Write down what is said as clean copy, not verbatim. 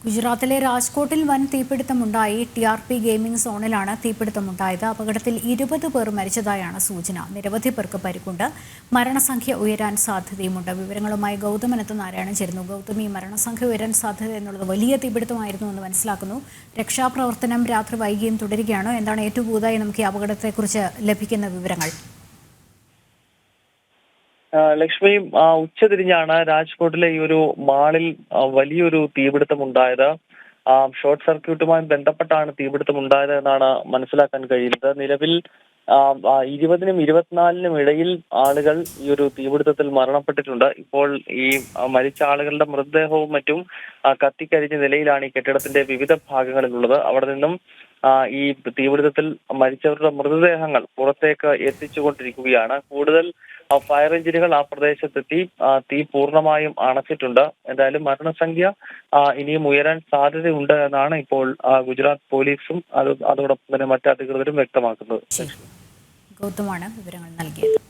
ഗുജറാത്തിലെ രാജ്കോട്ടിൽ വൻ തീപിടുത്തമുണ്ടായി. TRP ഗെയിമിംഗ് സോണിലാണ് തീപിടുത്തമുണ്ടായത്. അപകടത്തിൽ 20 പേർ മരിച്ചതായാണ് സൂചന. നിരവധി പേർക്ക് പരിക്കുണ്ട്. മരണസംഖ്യ ഉയരാൻ സാധ്യതയുമുണ്ട്. വിവരങ്ങളുമായി ഗൗതമനത്ത് നാരായണൻ ചേരുന്നു. ഗൗതമി, മരണസംഖ്യ ഉയരാൻ സാധ്യത എന്നുള്ളത് വലിയ തീപിടുത്തമായിരുന്നു എന്ന് മനസ്സിലാക്കുന്നു. രക്ഷാപ്രവർത്തനം രാത്രി വൈകിയും തുടരുകയാണ്. എന്താണ് ഏറ്റവും പുതുതായി നമുക്ക് ഈ അപകടത്തെക്കുറിച്ച് ലഭിക്കുന്ന വിവരങ്ങൾ? ലക്ഷ്മി, ഉച്ചതിരിഞ്ഞാണ് രാജ്കോട്ടിലെ ഈ ഒരു മാളിൽ വലിയൊരു തീപിടുത്തം ഉണ്ടായത്. ഷോർട്ട് സർക്യൂട്ടുമായി ബന്ധപ്പെട്ടാണ് തീപിടുത്തം ഉണ്ടായത് എന്നാണ് മനസ്സിലാക്കാൻ കഴിയുന്നത്. നിലവിൽ 20-നും 24-നും ഇടയിൽ ആളുകൾ ഈ ഒരു തീപിടുത്തത്തിൽ മരണപ്പെട്ടിട്ടുണ്ട്. ഇപ്പോൾ ഈ മരിച്ച ആളുകളുടെ മൃതദേഹവും മറ്റും കത്തിക്കരിഞ്ഞ നിലയിലാണ് ഈ കെട്ടിടത്തിന്റെ വിവിധ ഭാഗങ്ങളിലുള്ളത്. അവിടെ നിന്നും ഈ തീപിടുത്തത്തിൽ മരിച്ചവരുടെ മൃതദേഹങ്ങൾ പുറത്തേക്ക് എത്തിച്ചുകൊണ്ടിരിക്കുകയാണ്. കൂടുതൽ ഫയർ എഞ്ചിനുകൾ ആ പ്രദേശത്തെത്തി തീ പൂർണ്ണമായും അണച്ചിട്ടുണ്ട്. എന്തായാലും മരണസംഖ്യ ഇനിയും ഉയരാൻ സാധ്യതയുണ്ട് എന്നാണ് ഇപ്പോൾ ഗുജറാത്ത് പോലീസും അതോടൊപ്പം തന്നെ മറ്റ് അധികൃതരും വ്യക്തമാക്കുന്നത്. ഗൗതമാണ് വിവരങ്ങൾ നൽകിയത്.